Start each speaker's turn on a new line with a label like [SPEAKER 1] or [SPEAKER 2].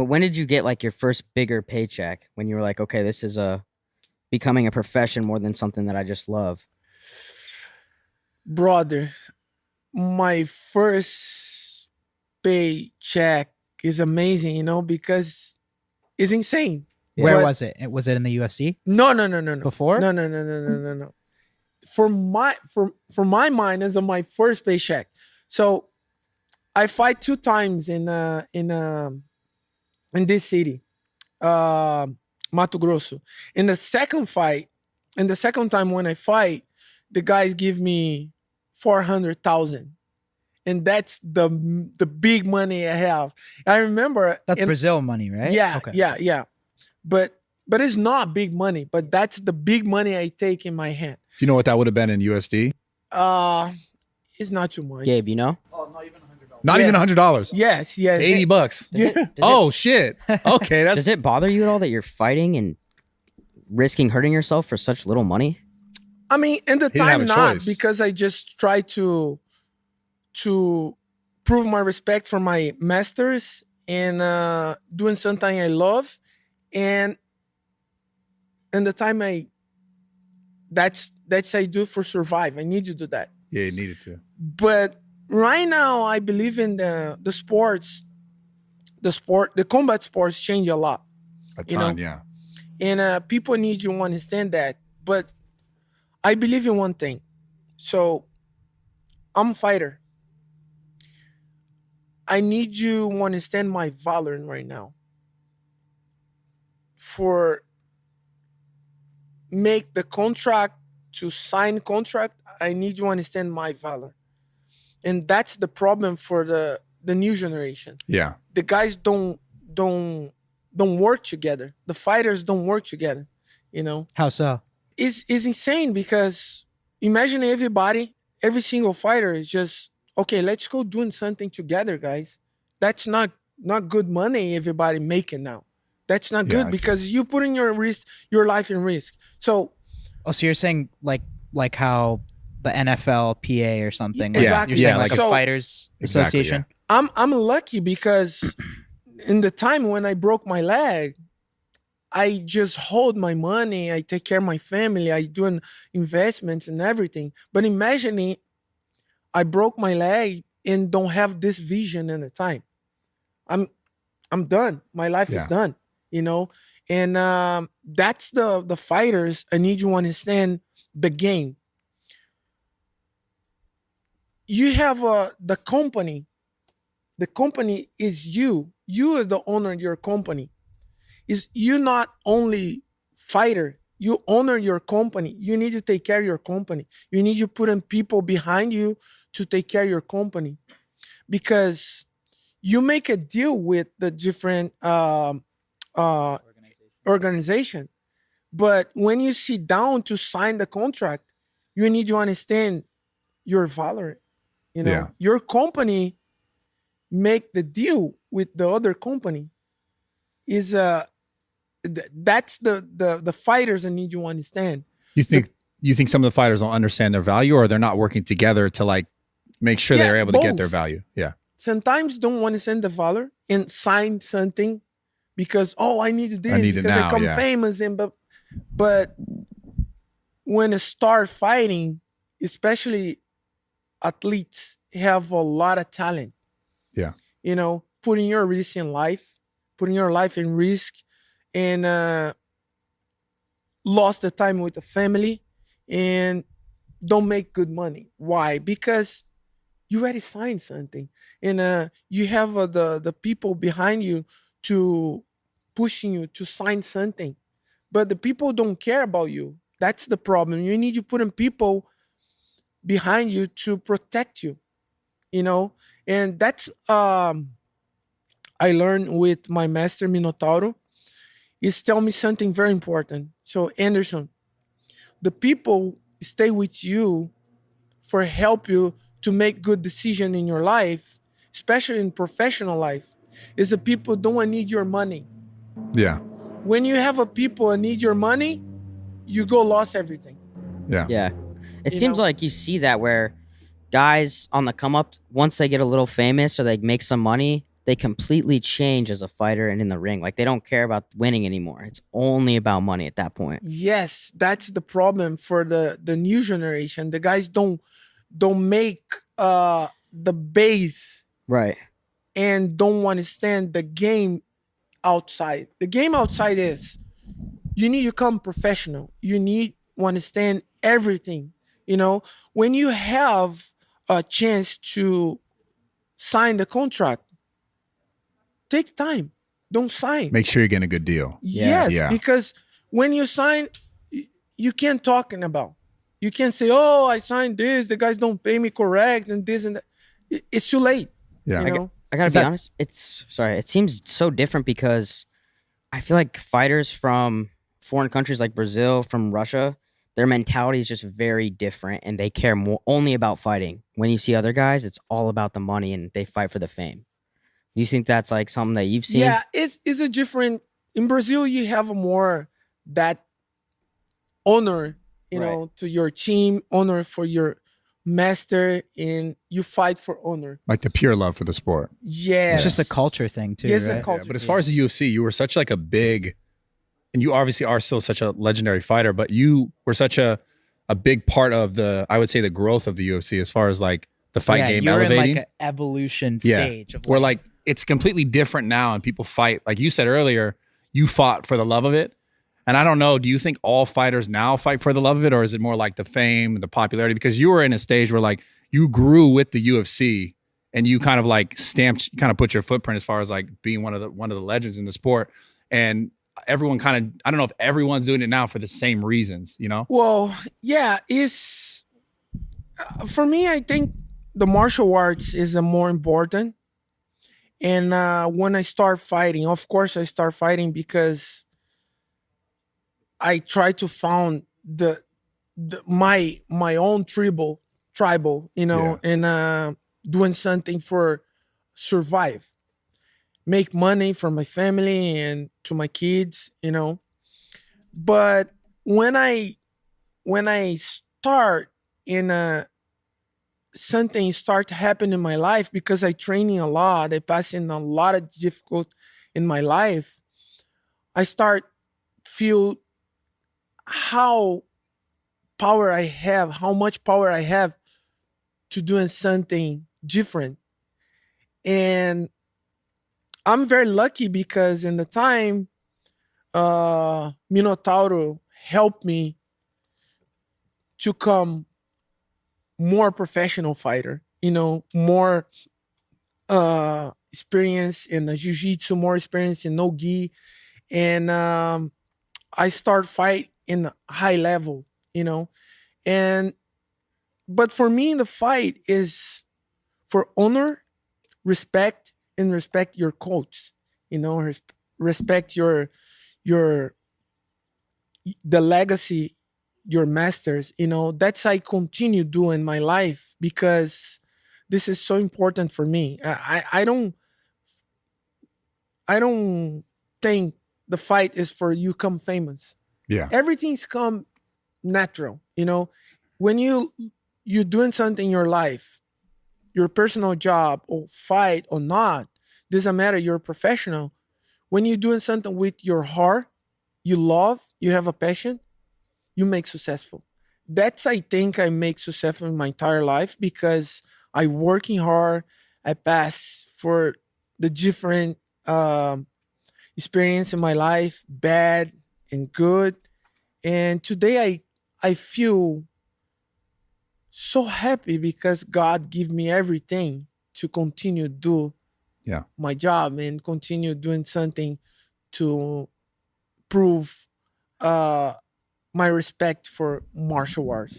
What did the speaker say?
[SPEAKER 1] But when did you get like your first bigger paycheck? When you were like, okay, this is becoming a profession more than something that I just love.
[SPEAKER 2] Brother, my first paycheck is amazing, because it's insane.
[SPEAKER 3] Where
[SPEAKER 1] Yeah.
[SPEAKER 2] But
[SPEAKER 3] was it? Was it in the UFC
[SPEAKER 2] no, no, no, no, no,
[SPEAKER 3] before?
[SPEAKER 2] no, no, no, no, no, no, no. For my mind, is my first paycheck. So I fight two times in this city, uh, Mato Grosso. In the second fight, and the second time when I fight, the guys give me 400,000, and that's the big money I have. I remember,
[SPEAKER 3] That's Brazil money, right?
[SPEAKER 2] yeah,
[SPEAKER 3] Okay.
[SPEAKER 2] yeah, yeah. But it's not big money. But that's the big money I take in my hand.
[SPEAKER 4] Do you know what that would have been in USD?
[SPEAKER 2] Uh, it's not too much.
[SPEAKER 1] Gabe, you know?
[SPEAKER 4] Not
[SPEAKER 2] Yeah.
[SPEAKER 4] even $100.
[SPEAKER 2] Yes, yes.
[SPEAKER 4] 80 bucks.
[SPEAKER 1] Does it- does
[SPEAKER 4] Oh shit. Okay,
[SPEAKER 1] does
[SPEAKER 4] that's
[SPEAKER 1] it bother you at all that you're fighting and risking hurting yourself for such little money?
[SPEAKER 2] I mean, in the
[SPEAKER 4] He didn't have
[SPEAKER 2] time,
[SPEAKER 4] a
[SPEAKER 2] not
[SPEAKER 4] choice.
[SPEAKER 2] because I just try to prove my respect for my masters and doing something I love, and in the time that's I do for survive. I need to do that.
[SPEAKER 4] yeah, you needed to.
[SPEAKER 2] But right now, I believe in the sports. The combat sports change a lot,
[SPEAKER 4] A
[SPEAKER 2] You
[SPEAKER 4] ton,
[SPEAKER 2] know?
[SPEAKER 4] yeah.
[SPEAKER 2] and people need to understand that. But I believe in one thing. So I'm a fighter. I need you to understand my valor right now. For make the contract to sign contract, I need you to understand my valor, and that's the problem for the new generation.
[SPEAKER 4] Yeah.
[SPEAKER 2] The guys don't work together. The fighters don't work together.
[SPEAKER 3] How so?
[SPEAKER 2] It's insane because imagine every single fighter is just okay. Let's go doing something together, guys. That's not good money. Everybody making now. That's not
[SPEAKER 4] Yeah,
[SPEAKER 2] good
[SPEAKER 4] I see.
[SPEAKER 2] because you putting your life in risk. So
[SPEAKER 3] Oh, so you're saying like how the NFLPA or something? Like,
[SPEAKER 2] Exactly.
[SPEAKER 3] You're saying
[SPEAKER 4] Yeah,
[SPEAKER 3] like
[SPEAKER 2] like-
[SPEAKER 3] a fighters
[SPEAKER 4] Exactly,
[SPEAKER 3] association?
[SPEAKER 2] I'm lucky because in the time when I broke my leg, I just hold my money. I take care of my family. I doing investments and everything. But imagine I broke my leg and don't have this vision in the time. I'm I'm done. My life is
[SPEAKER 4] Yeah.
[SPEAKER 2] done. You know, and that's the fighters. I need you to understand the game. You have the company. The company is you. You are the owner of your company. Is you not only fighter. You honor your company. You need to take care of your company. You need to put in people behind you to take care of your company because you make a deal with the different uh, organization. But when you sit down to sign the contract, you need to understand your value.
[SPEAKER 4] Yeah.
[SPEAKER 2] Your company make the deal with the other company is that's the fighters I need you to understand.
[SPEAKER 4] You think some of the fighters don't understand their value or they're not working together to like make sure
[SPEAKER 2] Yeah,
[SPEAKER 4] they're able to get their
[SPEAKER 2] both.
[SPEAKER 4] value? Yeah.
[SPEAKER 2] Sometimes don't understand the value and sign something because I need to do
[SPEAKER 4] I
[SPEAKER 2] this
[SPEAKER 4] need it
[SPEAKER 2] because I
[SPEAKER 4] now,
[SPEAKER 2] come
[SPEAKER 4] yeah.
[SPEAKER 2] famous and but when it start fighting, especially athletes have a lot of talent.
[SPEAKER 4] Yeah.
[SPEAKER 2] Putting your risk in life, putting your life in risk, and lost the time with the family, and don't make good money. Why? Because you already signed something, and you have the people behind you to pushing you to sign something, but the people don't care about you. That's the problem. You need to put in people behind you to protect you. And that's I learned with my master Minotauro is tell me something very important. So Anderson, the people stay with you for help you to make good decision in your life, especially in professional life. Is the people don't need your money.
[SPEAKER 4] Yeah.
[SPEAKER 2] When you have a people that need your money, you go lost everything.
[SPEAKER 4] Yeah.
[SPEAKER 1] Yeah. It
[SPEAKER 2] You
[SPEAKER 1] seems
[SPEAKER 2] know?
[SPEAKER 1] like you see that where guys on the come up, once they get a little famous or they make some money, they completely change as a fighter and in the ring. Like they don't care about winning anymore. It's only about money at that point.
[SPEAKER 2] Yes, that's the problem for the new generation. The guys don't make the base
[SPEAKER 1] Right.
[SPEAKER 2] and don't understand the game outside. The game outside is you need to become professional. You need to understand everything. You know, when you have a chance to sign the contract, take time. Don't sign.
[SPEAKER 4] Make sure you're getting a good deal.
[SPEAKER 2] Yes,
[SPEAKER 4] Yeah.
[SPEAKER 2] because when you sign, you can't talking about. You can't say, "Oh, I signed this. The guys don't pay me correct, and this and that." It's too late.
[SPEAKER 4] Yeah.
[SPEAKER 2] You know.
[SPEAKER 1] I gotta
[SPEAKER 3] Is
[SPEAKER 1] be
[SPEAKER 3] that-
[SPEAKER 1] honest. It seems so different because I feel like fighters from foreign countries like Brazil, from Russia, their mentality is just very different, and they care more only about fighting. When you see other guys, it's all about the money, and they fight for the fame. Do you think that's like something that you've seen?
[SPEAKER 2] Yeah, it's a different. In Brazil, you have a more that honor,
[SPEAKER 1] Right.
[SPEAKER 2] know, to your team, honor for your master, and you fight for honor.
[SPEAKER 4] Like the pure love for the sport.
[SPEAKER 2] Yeah,
[SPEAKER 3] It's just a culture thing too,
[SPEAKER 2] Yes, a
[SPEAKER 3] right?
[SPEAKER 2] culture.
[SPEAKER 4] But as far as the UFC, you were such like a big, and you obviously are still such a legendary fighter, but you were such a big part of the, I would say, the growth of the UFC as far as like the fight game
[SPEAKER 3] you're
[SPEAKER 4] elevating.
[SPEAKER 3] in like an evolution
[SPEAKER 4] Yeah.
[SPEAKER 3] stage of
[SPEAKER 4] Where like it's completely different now, and people fight. Like you said earlier, you fought for the love of it. And I don't know, do you think all fighters now fight for the love of it, or is it more like the fame, the popularity? Because you were in a stage where like you grew with the UFC and you kind of like stamped, kind of put your footprint as far as like being one of the legends in the sport. And everyone kind of, I don't know if everyone's doing it now for the same reasons, you know?
[SPEAKER 2] Well, yeah, it's for me. I think the martial arts is a more important. And when I start fighting, of course, I start fighting because I try to found my own tribal, you know, and doing something for survive, make money for my family and to my kids, you know. But when I start in a something start to happen in my life because I training a lot, I passing a lot of difficult in my life, I start feel how much power I have to doing something different. And I'm very lucky because in the time Minotauro helped me to come more professional fighter, you know, more experience in the jiu-jitsu, more experience in no-gi. And I start fight in a high level, you know. And but for me the fight is for honor, respect, and respect your coach, you know, respect your the legacy, your masters, you know. That's I continue doing my life because this is so important for me. I don't think the fight is for you come famous.
[SPEAKER 4] Yeah.
[SPEAKER 2] Everything's come natural, you know. When you're doing something in your life, your personal job or fight or not, doesn't matter, you're a professional. When you're doing something with your heart, you love, you have a passion, you make successful. That's I think I make successful in my entire life because I working hard, I pass for the different experience in my life, bad and good. And today I feel so happy because God give me everything to continue do my job and continue doing something to prove my respect for martial arts.